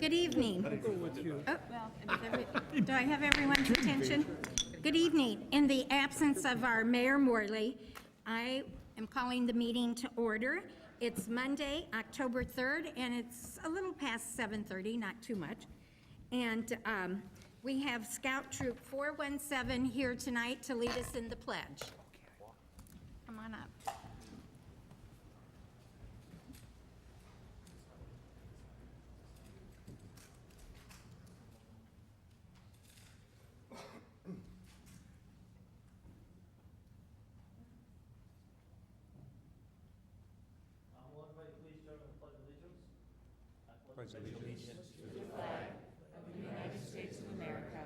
Good evening. Oh, do I have everyone's attention? Good evening. In the absence of our Mayor Morley, I am calling the meeting to order. It's Monday, October 3rd, and it's a little past 7:30, not too much. And we have Scout Troop 417 here tonight to lead us in the pledge. Come on up. Pledge allegiance to the flag of the United States of America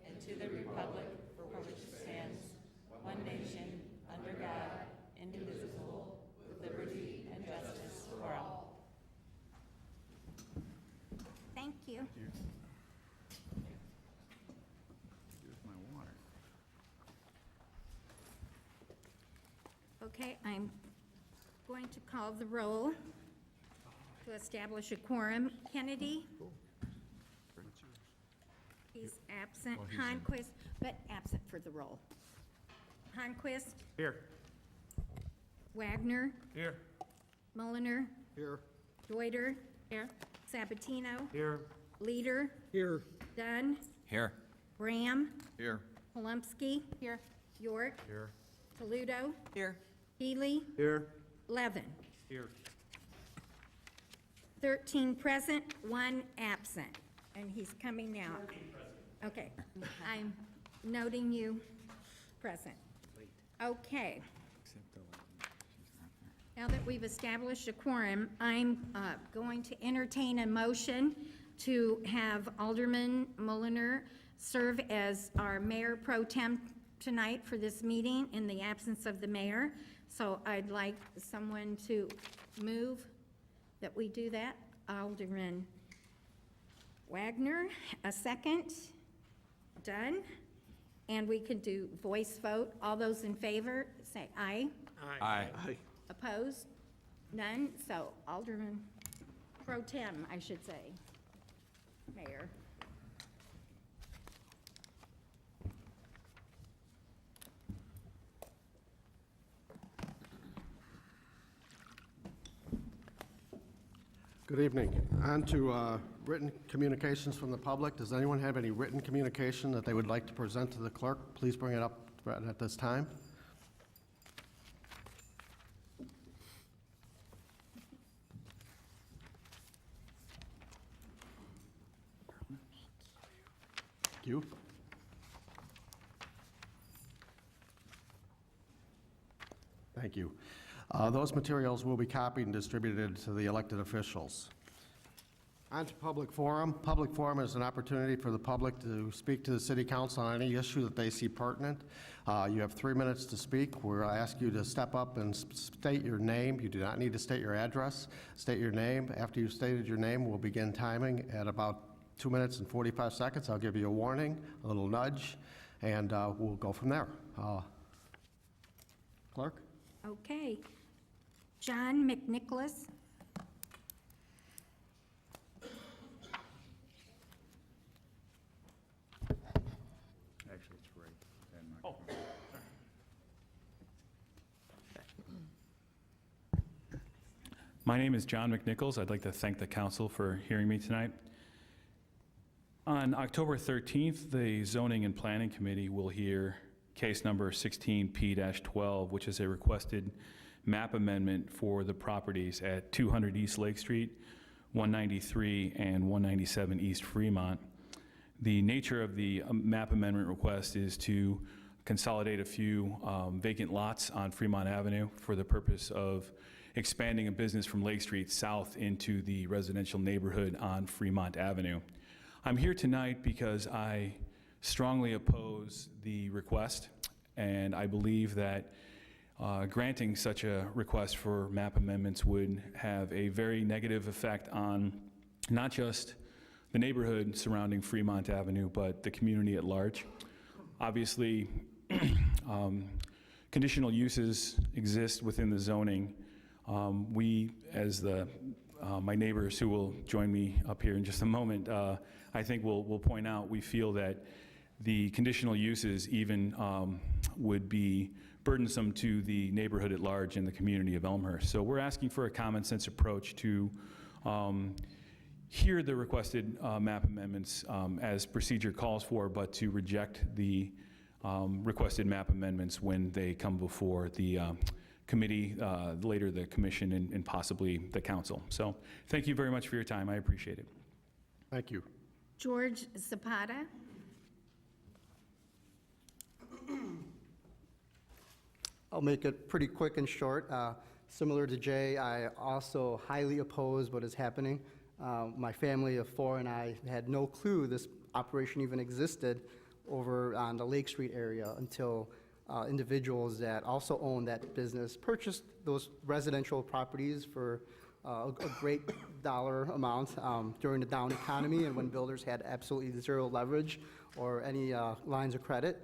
and to the republic for which it stands, one nation, under God, indivisible, with liberty and justice for all. Thank you. Here's my water. Okay, I'm going to call the roll to establish a quorum. Kennedy? He's absent. Honquist, but absent for the roll. Honquist? Here. Wagner? Here. Mulliner? Here. Deuter? Here. Sabatino? Here. Leader? Here. Dunn? Here. Graham? Here. Holumsky? Here. York? Here. Toledo? Here. Healy? Here. Levin? Here. 13 present, 1 absent, and he's coming now. Okay, I'm noting you present. Okay. Now that we've established a quorum, I'm going to entertain a motion to have Alderman Mulliner serve as our mayor pro tem tonight for this meeting in the absence of the mayor. So I'd like someone to move that we do that. Alderman Wagner, a second. Done. And we can do voice vote. All those in favor, say aye. Aye. Opposed? None. So Alderman pro tem, I should say. Mayor. Good evening. On to written communications from the public. Does anyone have any written communication that they would like to present to the clerk? Please bring it up right at this time. Thank you. Thank you. Those materials will be copied and distributed to the elected officials. On to public forum. Public forum is an opportunity for the public to speak to the city council on any issue that they see pertinent. You have 3 minutes to speak. We'll ask you to step up and state your name. You do not need to state your address. State your name. After you've stated your name, we'll begin timing at about 2 minutes and 45 seconds. I'll give you a warning, a little nudge, and we'll go from there. Clerk? Okay. John McNicholas. Actually, it's right. My name is John McNichols. I'd like to thank the council for hearing me tonight. On October 13th, the Zoning and Planning Committee will hear case number 16P-12, which is a requested map amendment for the properties at 200 East Lake Street, 193 and 197 East Fremont. The nature of the map amendment request is to consolidate a few vacant lots on Fremont Avenue for the purpose of expanding a business from Lake Street south into the residential neighborhood on Fremont Avenue. I'm here tonight because I strongly oppose the request, and I believe that granting such a request for map amendments would have a very negative effect on not just the neighborhood surrounding Fremont Avenue, but the community at large. Obviously, conditional uses exist within the zoning. We, as the my neighbors who will join me up here in just a moment, I think will point out, we feel that the conditional uses even would be burdensome to the neighborhood at large in the community of Elmhurst. So we're asking for a common sense approach to hear the requested map amendments as procedure calls for, but to reject the requested map amendments when they come before the committee, later the commission, and possibly the council. So thank you very much for your time. I appreciate it. Thank you. George Zapata. I'll make it pretty quick and short. Similar to Jay, I also highly oppose what is happening. My family of four and I had no clue this operation even existed over on the Lake Street area until individuals that also own that business purchased those residential properties for a great dollar amount during the down economy and when builders had absolutely zero leverage or any lines of credit.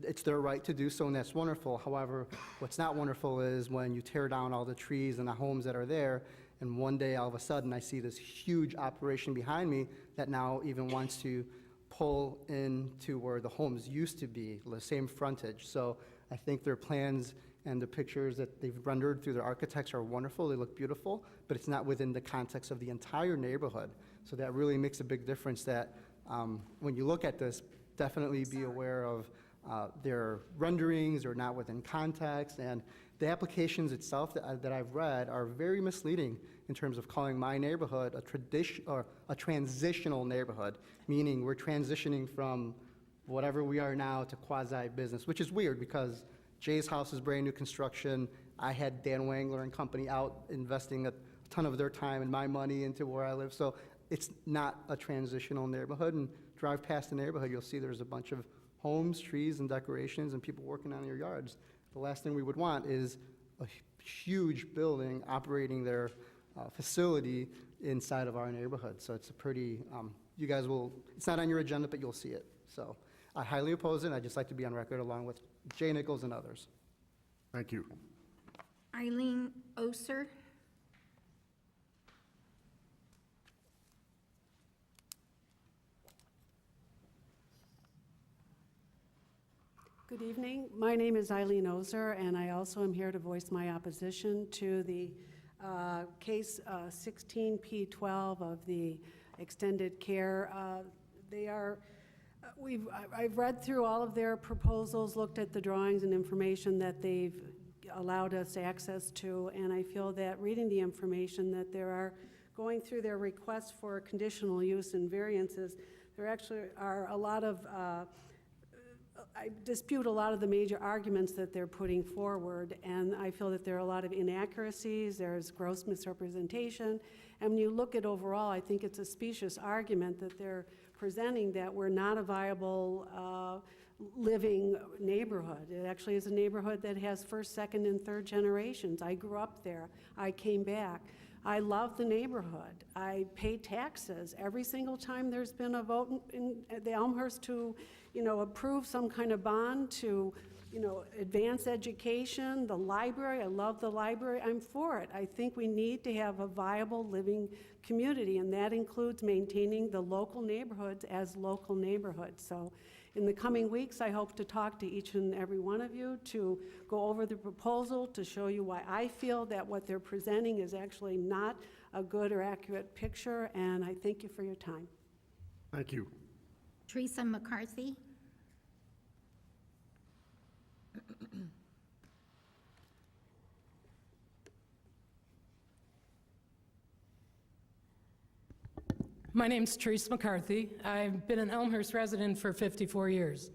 It's their right to do so, and that's wonderful. However, what's not wonderful is when you tear down all the trees and the homes that are there, and one day, all of a sudden, I see this huge operation behind me that now even wants to pull into where the homes used to be, the same frontage. So I think their plans and the pictures that they've rendered through their architects are wonderful. They look beautiful, but it's not within the context of the entire neighborhood. So that really makes a big difference that when you look at this, definitely be aware of their renderings are not within context, and the applications itself that I've read are very misleading in terms of calling my neighborhood a transitional neighborhood, meaning we're transitioning from whatever we are now to quasi-business, which is weird because Jay's house is brand new construction. I had Dan Wangler and company out investing a ton of their time and my money into where I live, so it's not a transitional neighborhood. And drive past the neighborhood, you'll see there's a bunch of homes, trees, and decorations, and people working on their yards. The last thing we would want is a huge building operating their facility inside of our neighborhood. So it's a pretty, you guys will, it's not on your agenda, but you'll see it. So I highly oppose it, and I'd just like to be on record along with Jay Nichols and others. Thank you. Eileen Oser. Good evening. My name is Eileen Oser, and I also am here to voice my opposition to the case 16P12 of the extended care. I've read through all of their proposals, looked at the drawings and information that they've allowed us access to, and I feel that reading the information that there are, going through their requests for conditional use and variances, there actually are a lot of I dispute a lot of the major arguments that they're putting forward, and I feel that there are a lot of inaccuracies, there's gross misrepresentation, and when you look at overall, I think it's a specious argument that they're presenting that we're not a viable living neighborhood. It actually is a neighborhood that has first, second, and third generations. I grew up there. I came back. I love the neighborhood. I pay taxes every single time there's been a vote in the Elmhurst to, approve some kind of bond to, advance education, the library. I love the library. I'm for it. I think we need to have a viable living community, and that includes maintaining the local neighborhoods as local neighborhoods. So in the coming weeks, I hope to talk to each and every one of you to go over the proposal, to show you why I feel that what they're presenting is actually not a good or accurate picture, and I thank you for your time. Thank you. Teresa McCarthy. My name's Teresa McCarthy. I've been an Elmhurst resident for 54 years.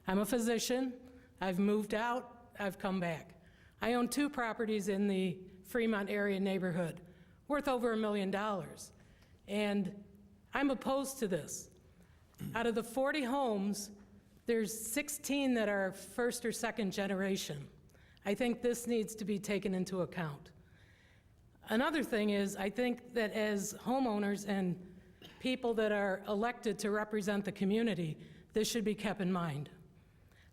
I'm a physician. I've moved out. I've come back. I own 2 properties in the Fremont area neighborhood, worth over $1 million. And I'm opposed to this. Out of the 40 homes, there's 16 that are first or second generation. I think this needs to be taken into account. Another thing is, I think that as homeowners and people that are elected to represent the community, this should be kept in mind.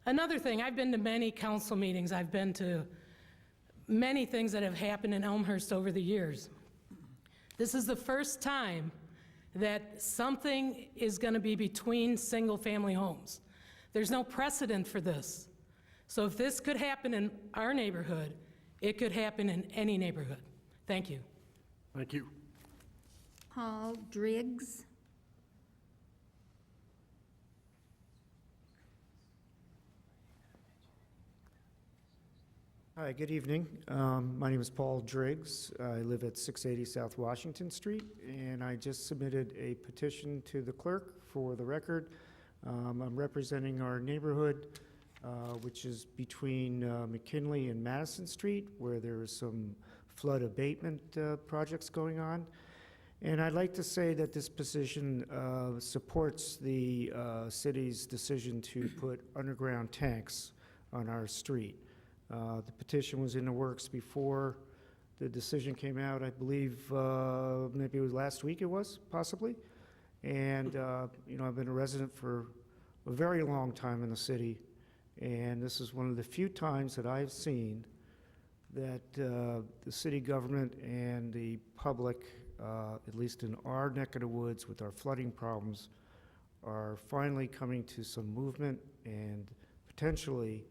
Another thing, I've been to many council meetings. I've been to many things that have happened in Elmhurst over the years. This is the first time that something is going to be between single-family homes. There's no precedent for this. So if this could happen in our neighborhood, it could happen in any neighborhood. Thank you. Thank you. Paul Driggs. Hi, good evening. My name is Paul Driggs. I live at 680 South Washington Street, and I just submitted a petition to the clerk for the record. I'm representing our neighborhood, which is between McKinley and Madison Street, where there is some flood abatement projects going on. And I'd like to say that this petition supports the city's decision to put underground tanks on our street. The petition was in the works before the decision came out, I believe, maybe it was last week it was, possibly. And, you know, I've been a resident for a very long time in the city, and this is one of the few times that I've seen that the city government and the public, at least in our neck of the woods with our flooding problems, are finally coming to some movement and potentially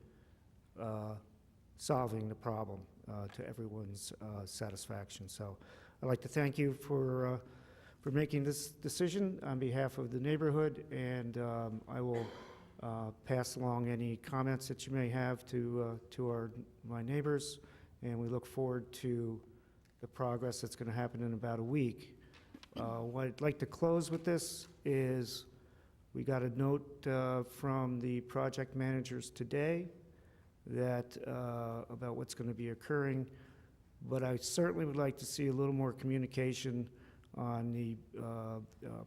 solving the problem to everyone's satisfaction. So I'd like to thank you for making this decision on behalf of the neighborhood, and I will pass along any comments that you may have to my neighbors, and we look forward to the progress that's going to happen in about a week. What I'd like to close with this is we got a note from the project managers today that about what's going to be occurring, but I certainly would like to see a little more communication on the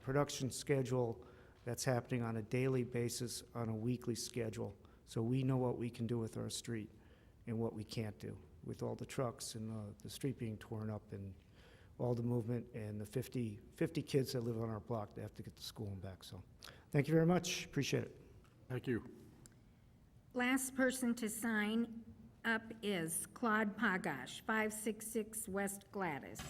production schedule that's happening on a daily basis, on a weekly schedule, so we know what we can do with our street and what we can't do with all the trucks and the street being torn up and all the movement and the 50 kids that live on our block that have to get to school and back. So thank you very much. Appreciate it. Thank you. Last person to sign up is Claude Pagash, 566 West Gladys.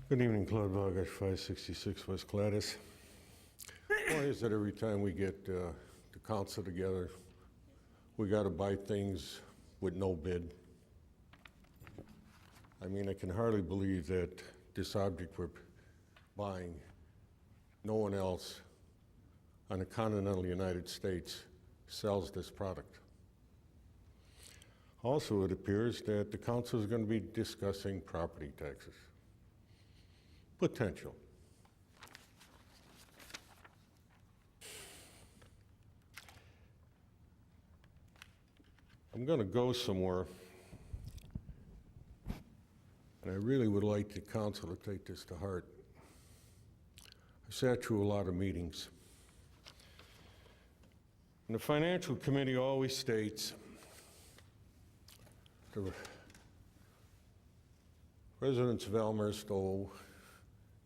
Good evening, Claude Vargas, 566 West Gladys. Why is that every time we get the council together, we got to buy things with no bid? I mean, I can hardly believe that this object we're buying, no one else on the continental United States sells this product. Also, it appears that the council is going to be discussing property taxes. Potential. I'm going to go somewhere, and I really would like the council to take this to heart. I sat through a lot of meetings. And the Financial Committee always states the residents of Elmhurst owe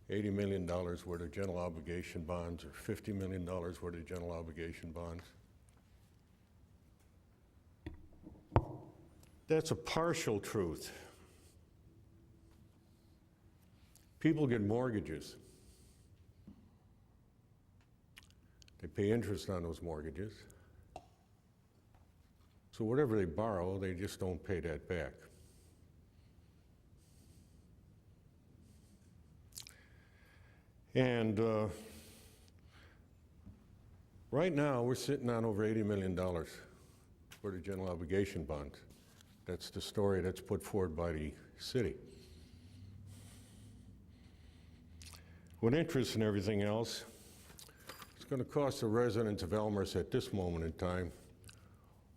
$80 million worth of general obligation bonds, or $50 million worth of general obligation bonds. That's a partial truth. People get mortgages. They pay interest on those mortgages. So whatever they borrow, they just don't pay that back. And right now, we're sitting on over $80 million for the general obligation bonds. That's the story that's put forward by the city. With interest and everything else, it's going to cost the residents of Elmhurst at this moment in time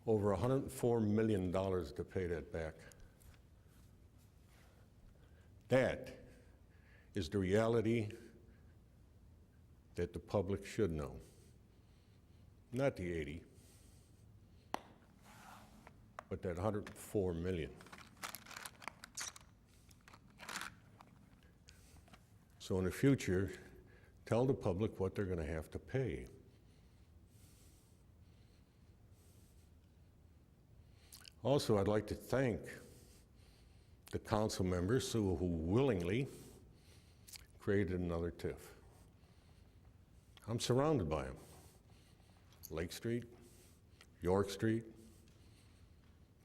over $104 million to pay that back. That is the reality that the public should know, not the 80, but that 104 million. So in the future, tell the public what they're going to have to pay. Also, I'd like to thank the council members who willingly created another TIF. I'm surrounded by them. Lake Street, York Street,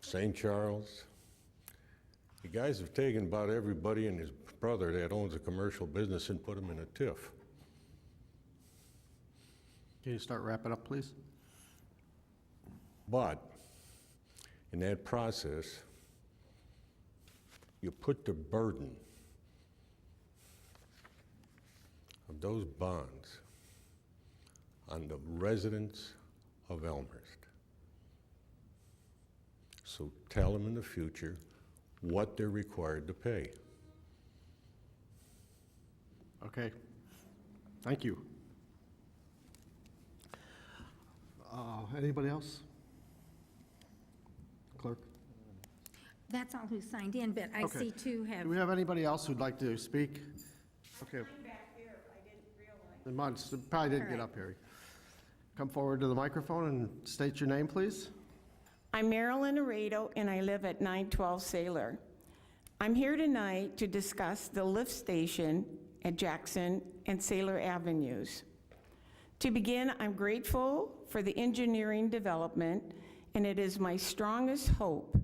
St. Charles. You guys have taken about everybody and his brother that owns a commercial business and put them in a TIF. Can you start wrapping up, please? But in that process, you put the burden of those bonds on the residents of Elmhurst. So tell them in the future what they're required to pay. Okay. Thank you. Anybody else? Clerk? That's all who signed in, but I Okay. see two have. Do we have anybody else who'd like to speak? Okay. The months, probably didn't get All up here. Come forward to the microphone and state your name, please. I'm Marilyn Aredo, and I live at 912 Sailor. I'm here tonight to discuss the lift station at Jackson and Sailor Avenues. To begin, I'm grateful for the engineering development, and it is my strongest hope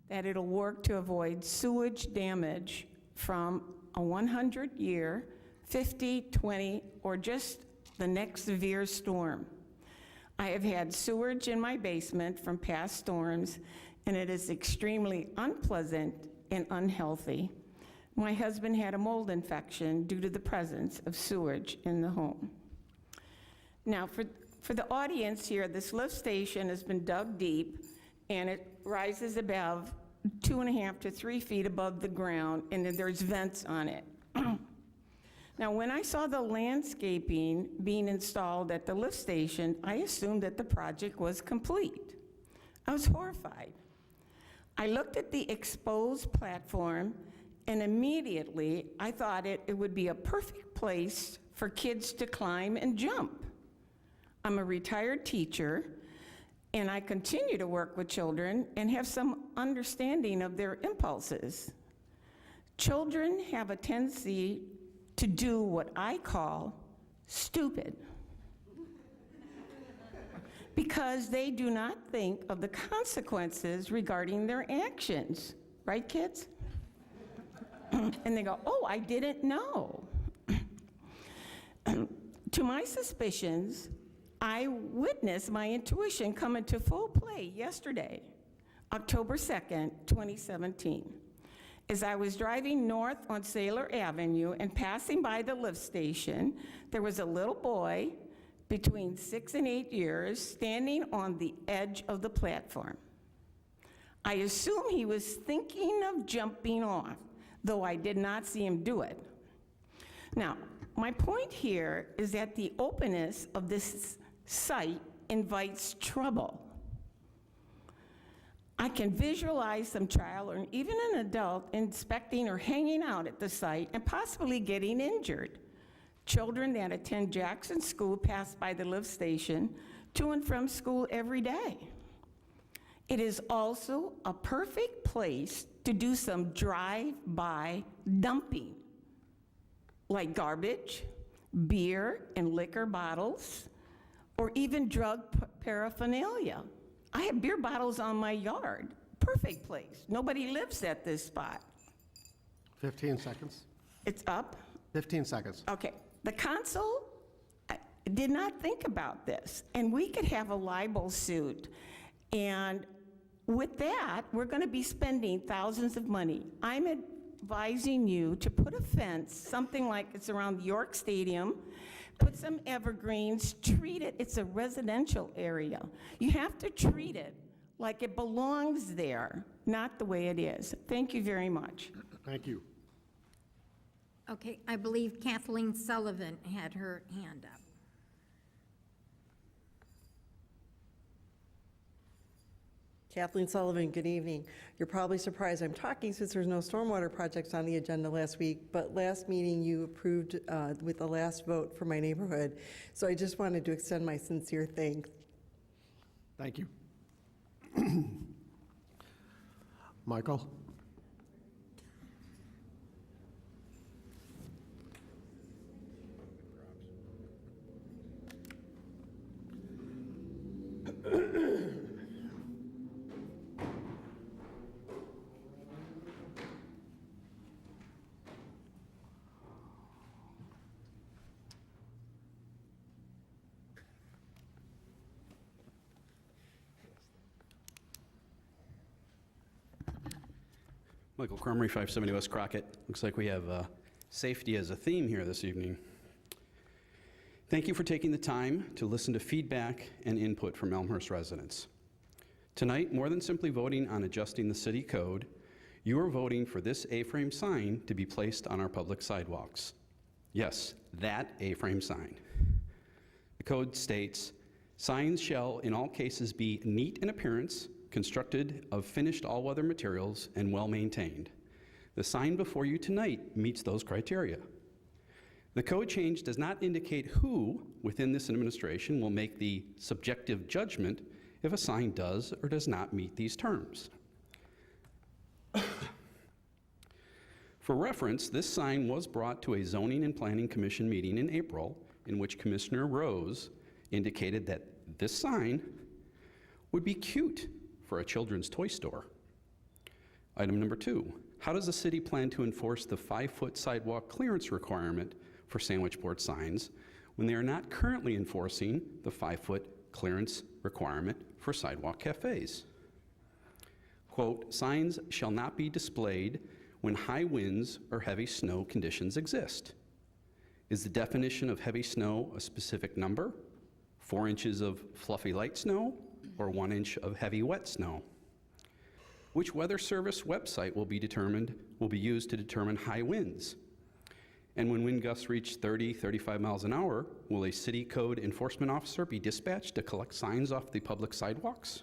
that it'll work to avoid sewage damage from a 100-year, 50, 20, or just the next severe storm. I have had sewage in my basement from past storms, and it is extremely unpleasant and unhealthy. My husband had a mold infection due to the presence of sewage in the home. Now, for the audience here, this lift station has been dug deep, and it rises above 2.5 to 3 feet above the ground, and then there's vents on it. Now, when I saw the landscaping being installed at the lift station, I assumed that the project was complete. I was horrified. I looked at the exposed platform, and immediately I thought it would be a perfect place for kids to climb and jump. I'm a retired teacher, and I continue to work with children and have some understanding of their impulses. Children have a tendency to do what I call stupid, because they do not think of the consequences regarding their actions. Right, kids? And they go, oh, I didn't know. To my suspicions, I witnessed my intuition come into full play yesterday, October 2nd, 2017. As I was driving north on Sailor Avenue and passing by the lift station, there was a little boy between 6 and 8 years standing on the edge of the platform. I assume he was thinking of jumping off, though I did not see him do it. Now, my point here is that the openness of this site invites trouble. I can visualize some child or even an adult inspecting or hanging out at the site and possibly getting injured. Children that attend Jackson School pass by the lift station to and from school every day. It is also a perfect place to do some drive-by dumping, like garbage, beer and liquor bottles, or even drug paraphernalia. I have beer bottles on my yard. Perfect place. Nobody lives at this spot. 15 seconds. It's up. 15 seconds. Okay. The council did not think about this, and we could have a libel suit. And with that, we're going to be spending thousands of money. I'm advising you to put a fence, something like it's around York Stadium, put some evergreens, treat it, it's a residential area. You have to treat it like it belongs there, not the way it is. Thank you very much. Thank you. Okay, I believe Kathleen Sullivan had her hand up. Kathleen Sullivan, good evening. You're probably surprised I'm talking since there's no stormwater projects on the agenda last week, but last meeting you approved with the last vote for my neighborhood. So I just wanted to extend my sincere thanks. Thank you. Michael? Michael Crumry, 570 West Crockett. Looks like we have safety as a theme here this evening. Thank you for taking the time to listen to feedback and input from Elmhurst residents. Tonight, more than simply voting on adjusting the city code, you are voting for this A-frame sign to be placed on our public sidewalks. Yes, that A-frame sign. The code states, signs shall in all cases be neat in appearance, constructed of finished all-weather materials, and well-maintained. The sign before you tonight meets those criteria. The code change does not indicate who within this administration will make the subjective judgment if a sign does or does not meet these terms. For reference, this sign was brought to a Zoning and Planning Commission meeting in April, in which Commissioner Rose indicated that this sign would be cute for a children's toy store. Item number 2, how does the city plan to enforce the 5-foot sidewalk clearance requirement for sandwich board signs when they are not currently enforcing the 5-foot clearance requirement for sidewalk cafes? Quote, signs shall not be displayed when high winds or heavy snow conditions exist. Is the definition of heavy snow a specific number? 4 inches of fluffy light snow or 1 inch of heavy wet snow? Which weather service website will be used to determine high winds? And when wind gusts reach 30, 35 miles an hour, will a city code enforcement officer be dispatched to collect signs off the public sidewalks?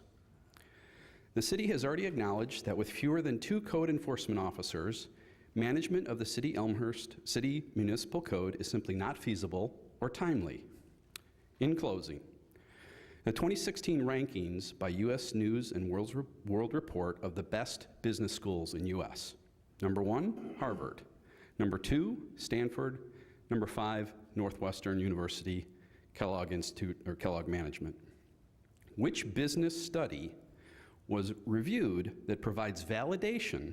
The city has already acknowledged that with fewer than 2 code enforcement officers, management of the City Elmhurst City Municipal Code is simply not feasible or timely. In closing, the 2016 rankings by U.S. News and World Report of the best business schools in U.S. Number 1, Harvard. Number 2, Stanford. Number 5, Northwestern University, Kellogg Institute, or Kellogg Management. Which business study was reviewed that provides validation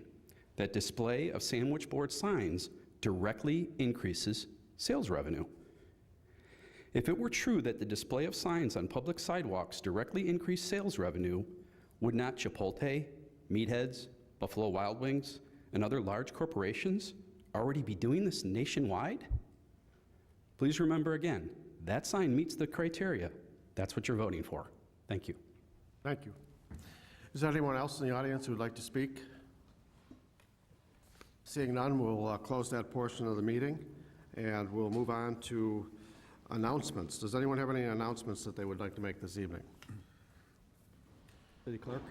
that display of sandwich board signs directly increases sales revenue? If it were true that the display of signs on public sidewalks directly increase sales revenue, would not Chipotle, Meatheads, Buffalo Wild Wings, and other large corporations already be doing this nationwide? Please remember again, that sign meets the criteria. That's what you're voting for. Thank you. Thank you. Is there anyone else in the audience who would like to speak? Seeing none, we'll close that portion of the meeting, and we'll move on to announcements. Does anyone have any announcements that they would like to make this evening? City Clerk?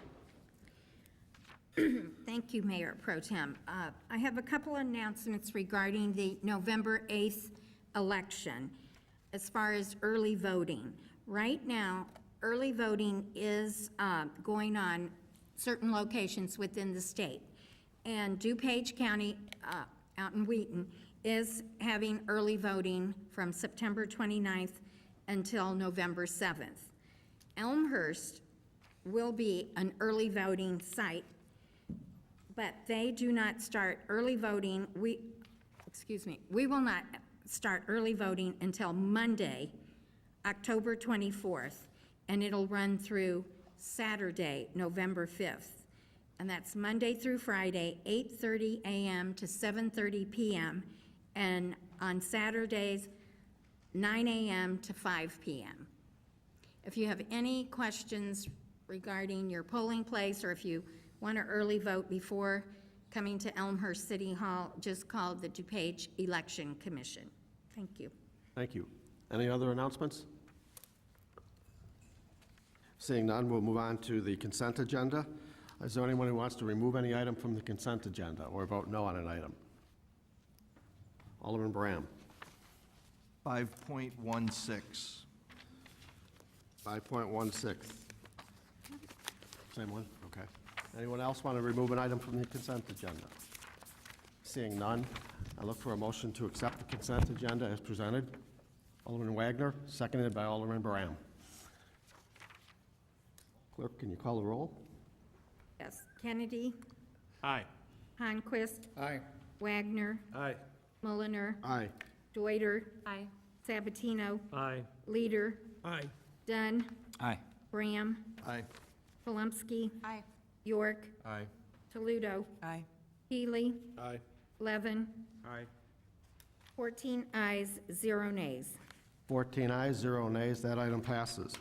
Thank you, Mayor Pro Tem. I have a couple announcements regarding the November 8th election as far as early voting. Right now, early voting is going on certain locations within the state. And DuPage County, out in Wheaton, is having early voting from September 29th until November 7th. Elmhurst will be an early voting site, but they do not start early voting. We will not start early voting until Monday, October 24th, and it'll run through Saturday, November 5th. And that's Monday through Friday, 8:30 a.m. to 7:30 p.m., and on Saturdays, 9 a.m. to 5 p.m. If you have any questions regarding your polling place, or if you want to early vote before coming to Elmhurst City Hall, just call the DuPage Election Commission. Thank you. Thank you. Any other announcements? Seeing none, we'll move on to the consent agenda. Is there anyone who wants to remove any item from the consent agenda or vote no on an item? Alderman Braham. 5.16. 5.16. Same one? Okay. Anyone else want to remove an item from the consent agenda? Seeing none, I look for a motion to accept the consent agenda as presented. Alderman Wagner, seconded by Alderman Braham. Clerk, can you call the roll? Yes. Kennedy, Aye. Honquist, Aye. Wagner, Aye. Mulliner, Aye. Deuter, Aye. Sabatino, Aye. Leader, Aye. Dunn, Aye. Graham, Aye. Palumski, Aye. York, Aye. Toledo, Aye. Healy, Aye. Levin, Aye. 14 ayes, 0 nays. 14 ayes, 0 nays. That item passes.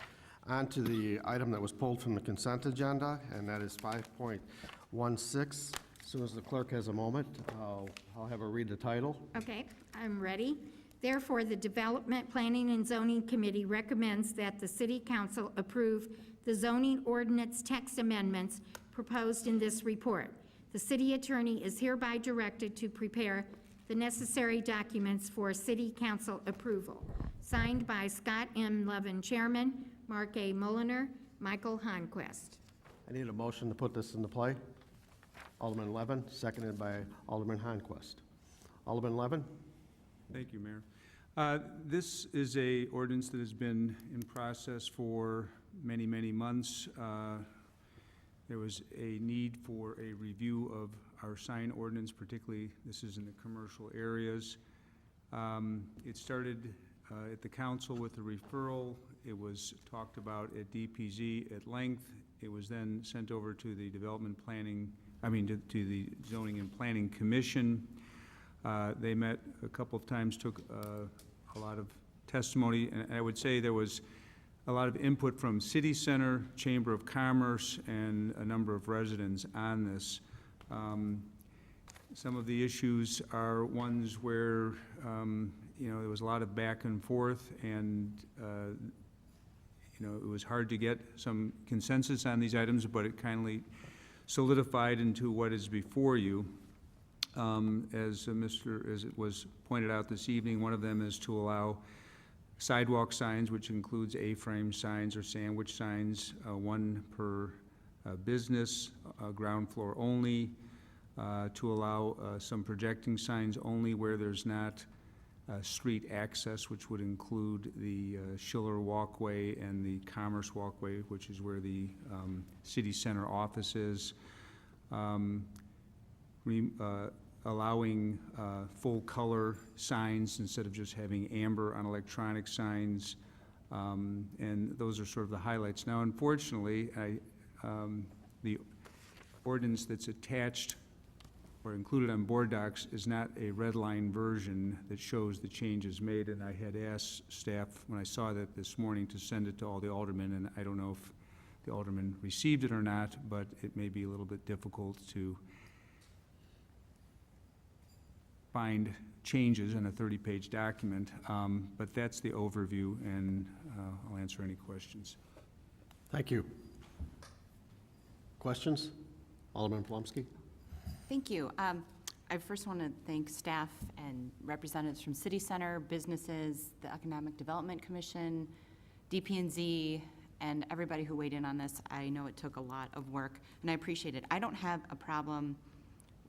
On to the item that was pulled from the consent agenda, and that is 5.16. As soon as the clerk has a moment, I'll have her read the title. Okay, I'm ready. Therefore, the Development, Planning, and Zoning Committee recommends that the City Council approve the zoning ordinance text amendments proposed in this report. The city attorney is hereby directed to prepare the necessary documents for City Council approval. Signed by Scott M. Levin, Chairman, Mark A. Mulliner, Michael Honquist. I need a motion to put this into play. Alderman Levin, seconded by Alderman Honquist. Alderman Levin? Thank you, Mayor. This is a ordinance that has been in process for many, many months. There was a need for a review of our sign ordinance, particularly this is in the commercial areas. It started at the council with a referral. It was talked about at DPZ at length. It was then sent over to the to the Zoning and Planning Commission. They met a couple of times, took a lot of testimony, and I would say there was a lot of input from City Center, Chamber of Commerce, and a number of residents on this. Some of the issues are ones where there was a lot of back and forth, and it was hard to get some consensus on these items, but it kindly solidified into what is before you. As it was pointed out this evening, one of them is to allow sidewalk signs, which includes A-frame signs or sandwich signs, one per business, ground floor only, to allow some projecting signs only where there's not street access, which would include the Schiller Walkway and the Commerce Walkway, which is where the City Center office is. Allowing full-color signs instead of just having amber on electronic signs, and those are sort of the highlights. Now, unfortunately, the ordinance that's attached or included on board docs is not a red line version that shows the changes made, and I had asked staff when I saw that this morning to send it to all the aldermen, and I don't know if the aldermen received it or not, but it may be a little bit difficult to find changes in a 30-page document, but that's the overview, and I'll answer any questions. Thank you. Questions? Alderman Palumski? Thank you. I first want to thank staff and representatives from City Center, businesses, the Economic Development Commission, DP&Z, and everybody who weighed in on this. I know it took a lot of work, and I appreciate it. I don't have a problem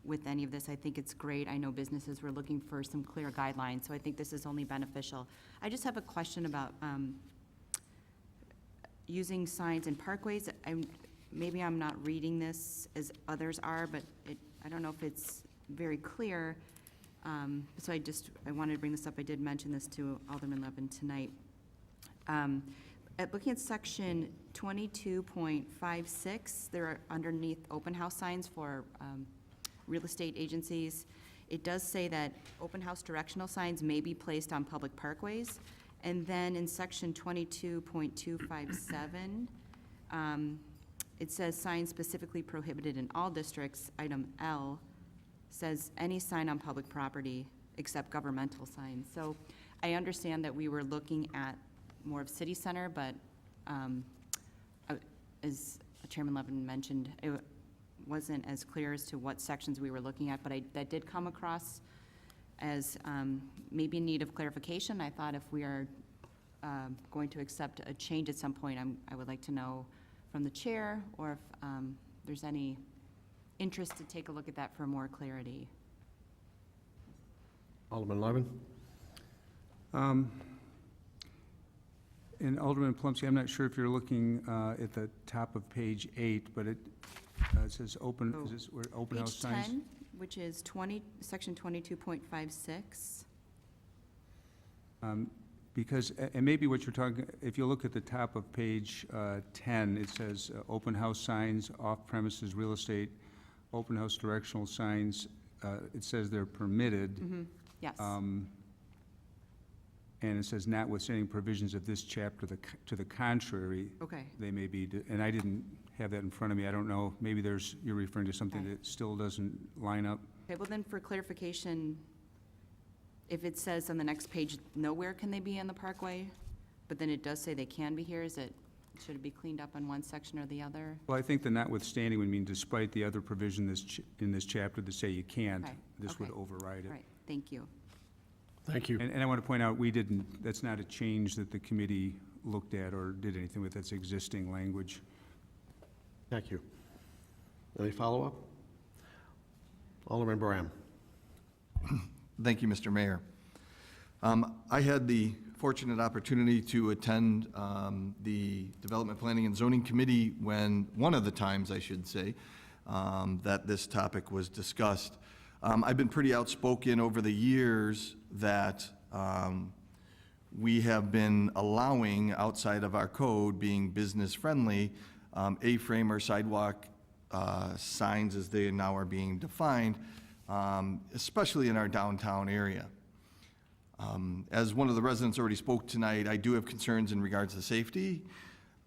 with any of this. I think it's great. I know businesses were looking for some clear guidelines, so I think this is only beneficial. I just have a question about using signs in parkways. Maybe I'm not reading this as others are, but I don't know if it's very clear. So I wanted to bring this up. I did mention this to Alderman Levin tonight. Looking at section 22.56, there are underneath open house signs for real estate agencies. It does say that open house directional signs may be placed on public parkways. And then in section 22.257, it says signs specifically prohibited in all districts. Item L says any sign on public property except governmental signs. So I understand that we were looking at more of City Center, but as Chairman Levin mentioned, it wasn't as clear as to what sections we were looking at, but that did come across as maybe in need of clarification. I thought if we are going to accept a change at some point, I would like to know from the chair, or if there's any interest to take a look at that for more clarity. Alderman Levin? And Alderman Plumsky, I'm not sure if you're looking at the top of page 8, but it says open, is this where open house signs? Page 10, which is section 22.56. Because, and maybe what you're talking, if you look at the top of page 10, it says open house signs, off-premises real estate, open house directional signs, it says they're permitted. Yes. And it says notwithstanding provisions of this chapter to the contrary. Okay. They may be, and I didn't have that in front of me. I don't know, maybe you're referring to something Okay. that still doesn't line up. Okay, well then for clarification, if it says on the next page, nowhere can they be in the parkway, but then it does say they can be here, should it be cleaned up on one section or the other? Well, I think the notwithstanding would mean despite the other provision in this chapter that say you can't, Okay, this would okay. override it. Right, thank you. Thank you. And I want to point out, that's not a change that the committee looked at or did anything with. That's existing language. Thank you. Any follow-up? Alderman Braham? Thank you, Mr. Mayor. I had the fortunate opportunity to attend the Development Planning and Zoning Committee one of the times, I should say, that this topic was discussed. I've been pretty outspoken over the years that we have been allowing, outside of our code, being business-friendly, A-frame or sidewalk signs as they now are being defined, especially in our downtown area. As one of the residents already spoke tonight, I do have concerns in regards to safety.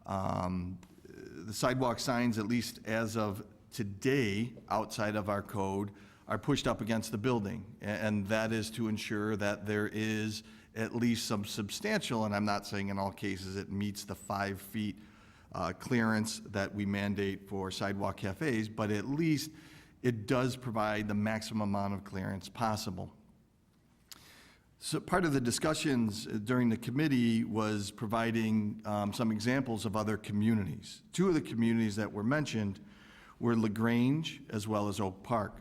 The sidewalk signs, at least as of today, outside of our code, are pushed up against the building, and that is to ensure that there is at least some substantial, and I'm not saying in all cases it meets the 5 feet clearance that we mandate for sidewalk cafes, but at least it does provide the maximum amount of clearance possible. So part of the discussions during the committee was providing some examples of other communities. 2 of the communities that were mentioned were LaGrange as well as Oak Park.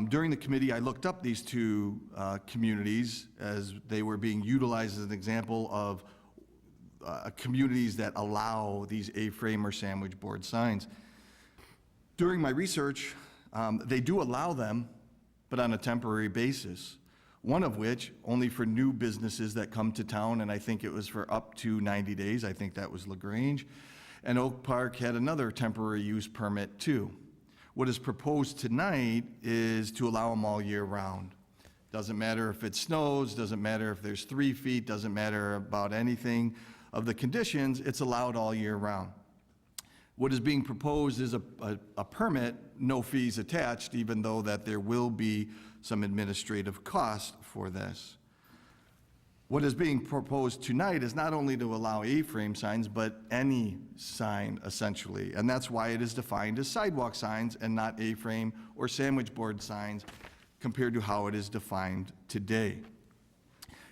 During the committee, I looked up these 2 communities as they were being utilized as an example of communities that allow these A-frame or sandwich board signs. During my research, they do allow them, but on a temporary basis. One of which, only for new businesses that come to town, and I think it was for up to 90 days. I think that was LaGrange. And Oak Park had another temporary use permit too. What is proposed tonight is to allow them all year round. Doesn't matter if it snows, doesn't matter if there's 3 feet, doesn't matter about anything of the conditions, it's allowed all year round. What is being proposed is a permit, no fees attached, even though that there will be some administrative cost for this. What is being proposed tonight is not only to allow A-frame signs, but any sign essentially. And that's why it is defined as sidewalk signs and not A-frame or sandwich board signs compared to how it is defined today.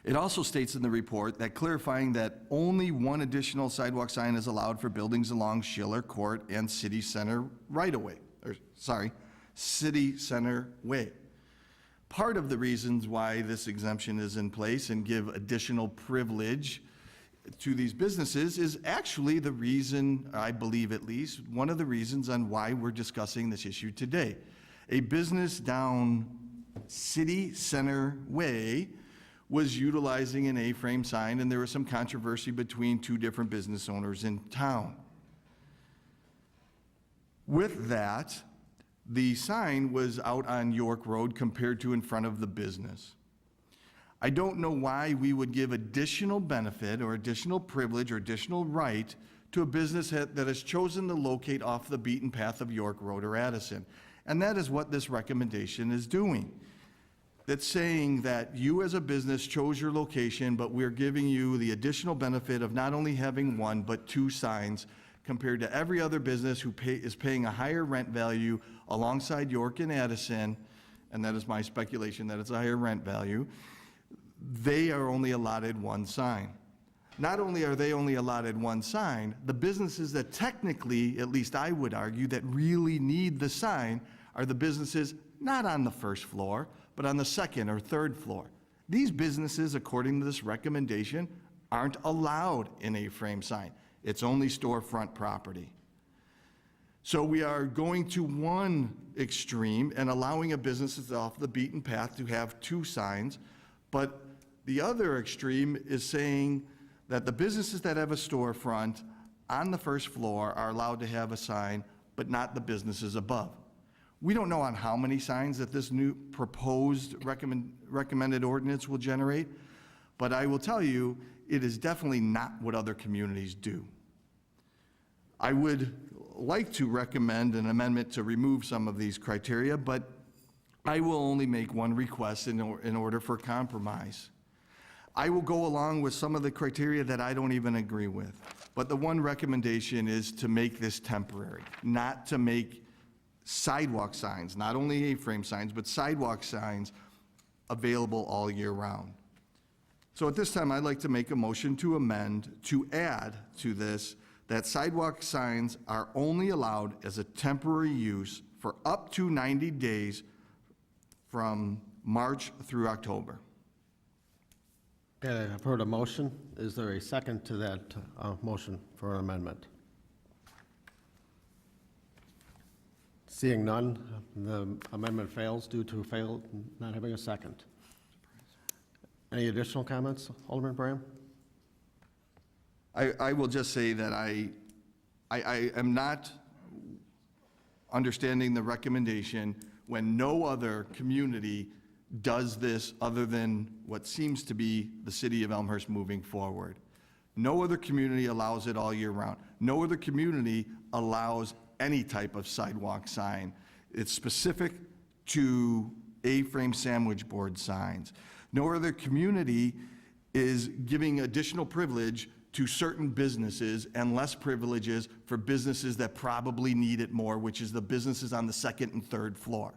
It also states in the report that clarifying that only 1 additional sidewalk sign is allowed for buildings along Schiller Court and City Center right-of-way, City Center Way. Part of the reasons why this exemption is in place and give additional privilege to these businesses is actually the reason, I believe at least, one of the reasons on why we're discussing this issue today. A business down City Center Way was utilizing an A-frame sign, and there was some controversy between 2 different business owners in town. With that, the sign was out on York Road compared to in front of the business. I don't know why we would give additional benefit or additional privilege or additional right to a business that has chosen to locate off the beaten path of York Road or Addison. And that is what this recommendation is doing. That's saying that you as a business chose your location, but we're giving you the additional benefit of not only having 1, but 2 signs compared to every other business who is paying a higher rent value alongside York and Addison, and that is my speculation that it's a higher rent value, they are only allotted one sign. Not only are they only allotted one sign, the businesses that technically, at least I would argue, that really need the sign are the businesses not on the first floor, but on the second or third floor. These businesses, according to this recommendation, aren't allowed an A-frame sign. It's only storefront property. So we are going to one extreme and allowing a business that's off the beaten path to have two signs, but the other extreme is saying that the businesses that have a storefront on the first floor are allowed to have a sign, but not the businesses above. We don't know on how many signs that this new proposed recommended ordinance will generate, but I will tell you, it is definitely not what other communities do. I would like to recommend an amendment to remove some of these criteria, but I will only make one request in order for compromise. I will go along with some of the criteria that I don't even agree with, but the one recommendation is to make this temporary, not to make sidewalk signs, not only A-frame signs, but sidewalk signs available all year round. So at this time, I'd like to make a motion to amend, to add to this, that sidewalk signs are only allowed as a temporary use for up to 90 days from March through October. Okay, I've heard a motion. Is there a second to that motion for an amendment? Seeing none, the amendment fails due to not having a second. Any additional comments, Alderman Braham? I will just say that I am not understanding the recommendation when no other community does this other than what seems to be the city of Elmhurst moving forward. No other community allows it all year round. No other community allows any type of sidewalk sign. It's specific to A-frame sandwich board signs. No other community is giving additional privilege to certain businesses and less privileges for businesses that probably need it more, which is the businesses on the second and third floor.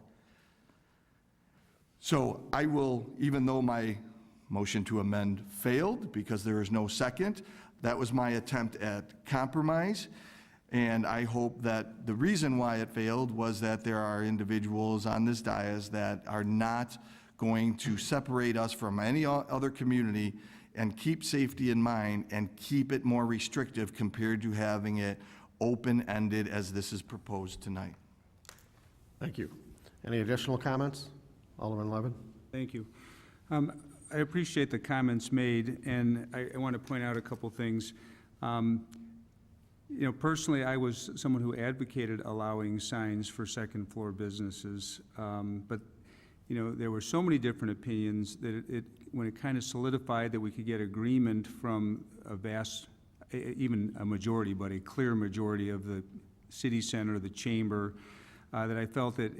So I will, even though my motion to amend failed because there is no second, that was my attempt at compromise. And I hope that the reason why it failed was that there are individuals on this dais that are not going to separate us from any other community and keep safety in mind and keep it more restrictive compared to having it open-ended as this is proposed tonight. Thank you. Any additional comments? Alderman Levin? Thank you. I appreciate the comments made, and I want to point out a couple things. You know, personally, I was someone who advocated allowing signs for second-floor businesses, but you know, there were so many different opinions that when it kind of solidified that we could get agreement from a vast, even a majority, but a clear majority of the city center, the chamber, that I felt that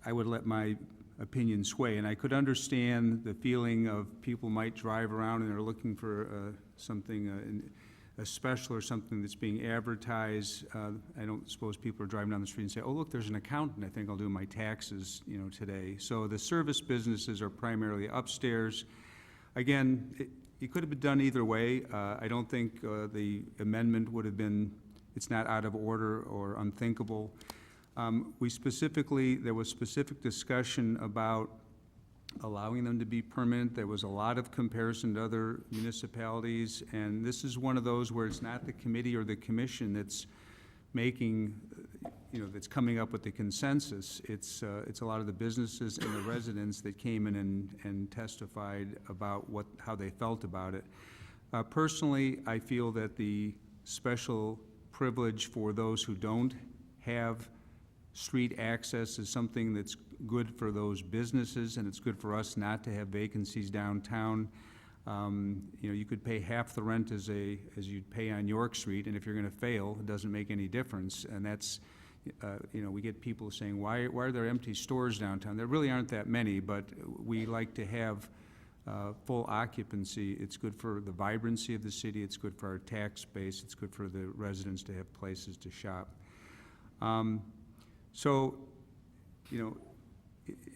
I would let my opinion sway. And I could understand the feeling of people might drive around and they're looking for something, a special or something that's being advertised. I don't suppose people are driving down the street and say, oh, look, there's an accountant. I think I'll do my taxes, you know, today. So the service businesses are primarily upstairs. Again, it could have been done either way. I don't think the amendment would have been, it's not out of order or unthinkable. There was specific discussion about allowing them to be permanent. There was a lot of comparison to other municipalities, and this is one of those where it's not the committee or the commission that's making, you know, that's coming up with the consensus. It's a lot of the businesses and the residents that came in and testified about how they felt about it. Personally, I feel that the special privilege for those who don't have street access is something that's good for those businesses, and it's good for us not to have vacancies downtown. You know, you could pay half the rent as you'd pay on York Street, and if you're going to fail, it doesn't make any difference. And that's, you know, we get people saying, why are there empty stores downtown? There really aren't that many, but we like to have full occupancy, it's good for the vibrancy of the city, it's good for our tax base, it's good for the residents to have places to shop. So, you know,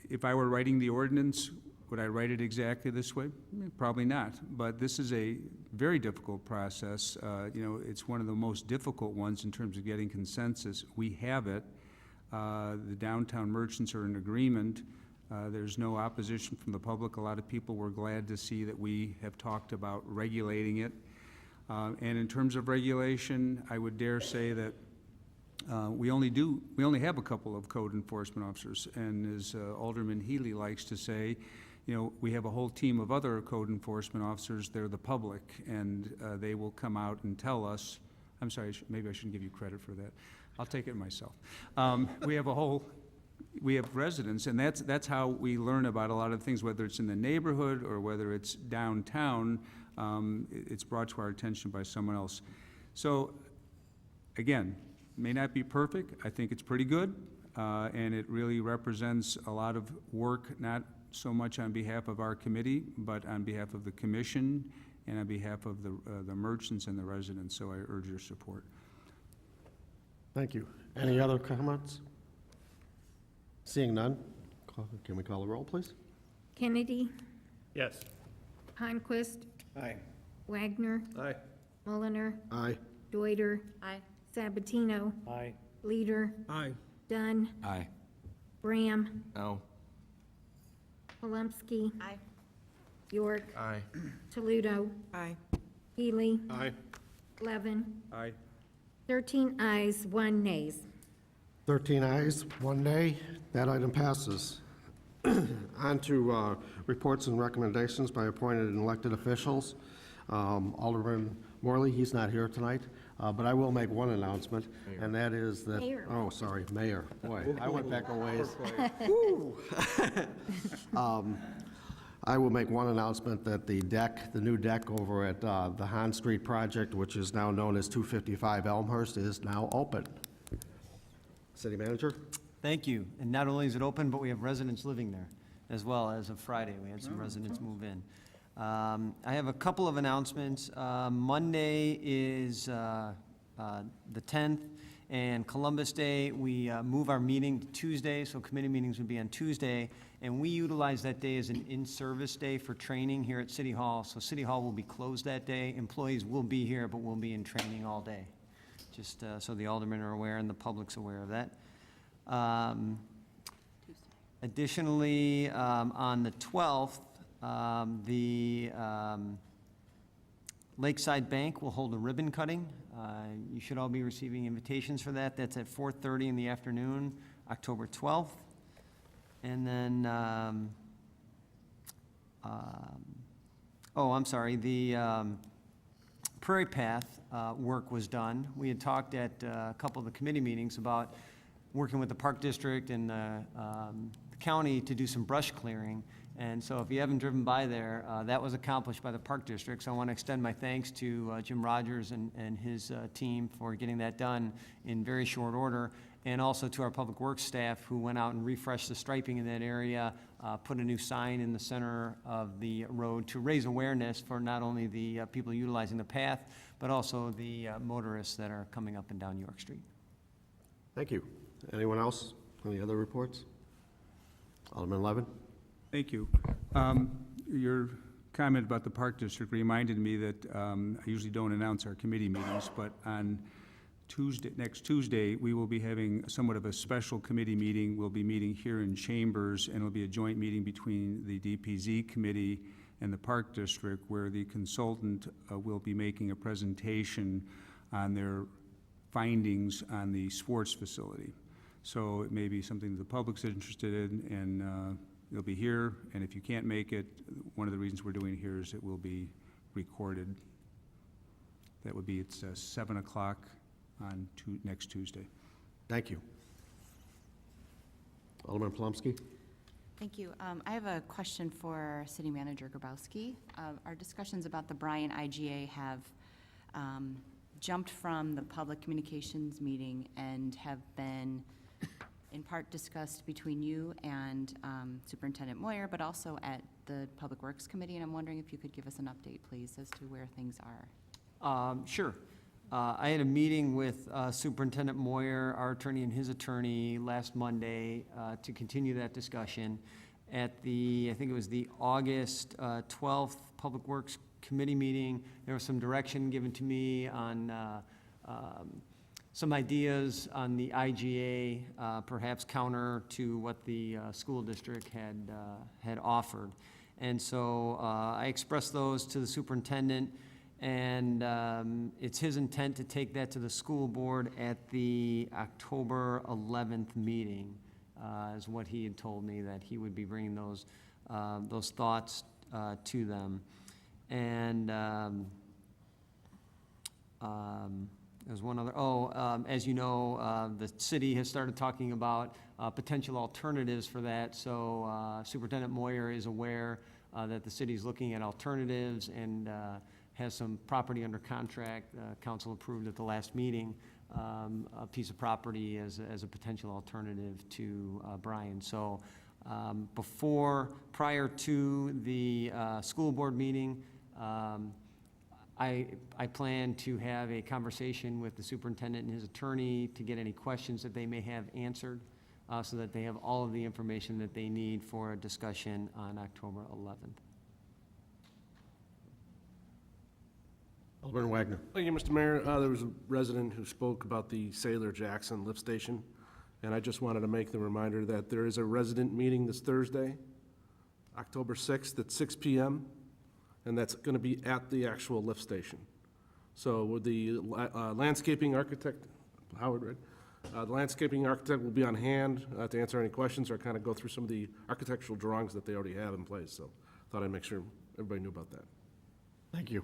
if I were writing the ordinance, would I write it exactly this way? Probably not, but this is a very difficult process. You know, it's one of the most difficult ones in terms of getting consensus. We have it. The downtown merchants are in agreement. There's no opposition from the public. A lot of people were glad to see that we have talked about regulating it. And in terms of regulation, I would dare say that we only have a couple of code enforcement officers, and as Alderman Healy likes to say, you know, we have a whole team of other code enforcement officers. They're the public, and they will come out and tell us. I'm sorry, maybe I shouldn't give you credit for that. I'll take it myself. We have residents, and that's how we learn about a lot of things, whether it's in the neighborhood or whether it's downtown. It's brought to our attention by someone else. So, again, may not be perfect. I think it's pretty good, and it really represents a lot of work, not so much on behalf of our committee, but on behalf of the commission and on behalf of the merchants and the residents. So I urge your support. Thank you. Any other comments? Seeing none, can we call the roll, please? Kennedy, Yes. Heimquist, Aye. Wagner, Aye. Mulliner, Aye. Deuter, Aye. Sabatino, Aye. Leader, Aye. Dunn, Aye. Bram, No. Palumski, Aye. York, Aye. Toledo, Aye. Healy, Aye. Levin. Aye. 13 ayes, 1 nays. 13 ayes, 1 nay. That item passes. On to reports and recommendations by appointed and elected officials. Alderman Morley, he's not here tonight, but I will make one announcement, and that is that... Mayor. Oh, sorry, Mayor. Boy, I went back a ways. I will make one announcement that the new deck over at the Hahn Street project, which is now known as 255 Elmhurst, is now open. City Manager? Thank you. And not only is it open, but we have residents living there as well. As of Friday, we had some residents move in. I have a couple of announcements. Monday is the 10th, and Columbus Day, we move our meeting to Tuesday, so committee meetings would be on Tuesday, and we utilize that day as an in-service day for training here at City Hall. So City Hall will be closed that day. Employees will be here, but we'll be in training all day. Just so the aldermen are aware and the public's aware of that. Additionally, on the 12th, the Lakeside Bank will hold a ribbon cutting. You should all be receiving invitations for that. That's at 4:30 in the afternoon, October 12th. And then, I'm sorry, the Prairie Path work was done. We had talked at a couple of the committee meetings about working with the Park District and the county to do some brush clearing. And so if you haven't driven by there, that was accomplished by the Park District. So I want to extend my thanks to Jim Rogers and his team for getting that done in very short order, and also to our Public Works staff who went out and refreshed the striping in that area, put a new sign in the center of the road to raise awareness for not only the people utilizing the path, but also the motorists that are coming up and down York Street. Thank you. Anyone else? Any other reports? Alderman Levin? Thank you. Your comment about the Park District reminded me that I usually don't announce our committee meetings, but on next Tuesday, we will be having somewhat of a special committee meeting. We'll be meeting here in Chambers, and it'll be a joint meeting between the DPZ committee and the Park District, where the consultant will be making a presentation on their findings on the sports facility. So it may be something that the public's interested in, and it'll be here, and if you can't make it, one of the reasons we're doing it here is it will be recorded. That would be at 7 o'clock on next Tuesday. Thank you. Alderman Palumski? Thank you. I have a question for City Manager Grabowski. Our discussions about the Bryan IGA have jumped from the public communications meeting and have been in part discussed between you and Superintendent Moyer, but also at the Public Works Committee, and I'm wondering if you could give us an update, please, as to where things are. Sure. I had a meeting with Superintendent Moyer, our attorney, and his attorney last Monday to continue that discussion. At the, I think it was the August 12th Public Works Committee meeting, there was some direction given to me on some ideas on the IGA, perhaps counter to what the school district had offered. And so I expressed those to the superintendent, and it's his intent to take that to the school board at the October 11th meeting, is what he had told me, that he would be bringing those thoughts to them. And there's one other, as you know, the city has started talking about potential alternatives for that. So Superintendent Moyer is aware that the city's looking at alternatives and has some property under contract. Council approved at the last meeting a piece of property as a potential alternative to Bryan. So prior to the school board meeting, I plan to have a conversation with the superintendent and his attorney to get any questions that they may have answered, so that they have all of the information that they need for a discussion on October 11th. Alderman Wagner. Thank you, Mr. Mayor. There was a resident who spoke about the Sailor Jackson lift station, and I just wanted to make the reminder that there is a resident meeting this Thursday, October 6th at 6 p.m., and that's going to be at the actual lift station. So with the landscaping architect, Howard, right? The landscaping architect will be on hand to answer any questions or kind of go through some of the architectural drawings that they already have in place. So thought I'd make sure everybody knew about that. Thank you.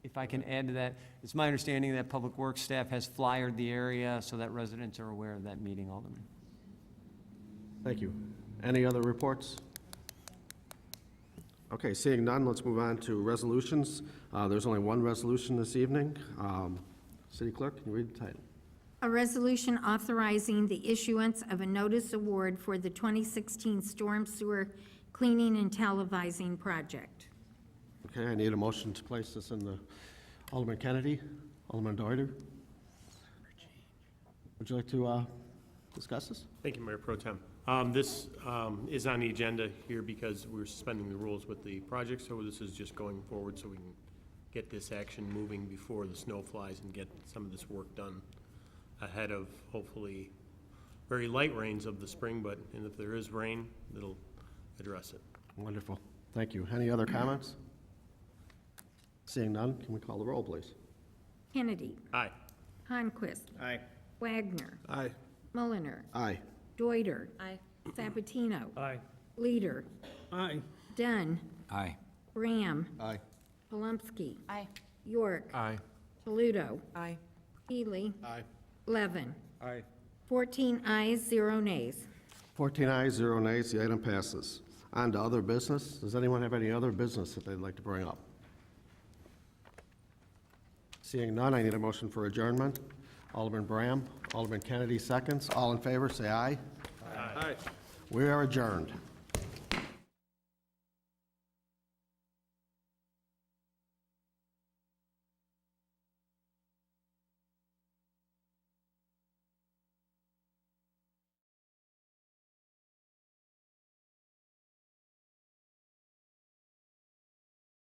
If I can add to that, it's my understanding that Public Works staff has flyered the area so that residents are aware of that meeting, Alderman. Thank you. Any other reports? Okay, seeing none, let's move on to resolutions. There's only one resolution this evening. City Clerk, can you read the title? A resolution authorizing the issuance of a notice award for the 2016 storm sewer cleaning and televising project. Okay, I need a motion to place this in the, Alderman Kennedy, Alderman Deuter. Would you like to discuss this? Thank you, Mayor Pro Tem. This is on the agenda here because we're suspending the rules with the project, so this is just going forward so we can get this action moving before the snow flies and get some of this work done ahead of hopefully very light rains of the spring, but and if there is rain, it'll address it. Wonderful. Thank you. Any other comments? Seeing none, can we call the roll, please? Kennedy. Aye. Honquist. Aye. Wagner. Aye. Mulliner. Aye. Deuter. Aye. Sabatino. Aye. Leader. Aye. Dunn. Aye. Graham. Aye. Palumski. Aye. York. Aye. Toledo. Aye. Healy. Aye. Levin. Aye. 14 ayes, 0 nays. 14 ayes, 0 nays, the item passes. On to other business. Does anyone have any other business that they'd like to bring up? Seeing none, I need a motion for adjournment. Alderman Braham, Alderman Kennedy seconds. All in favor, say aye. Aye. We are adjourned.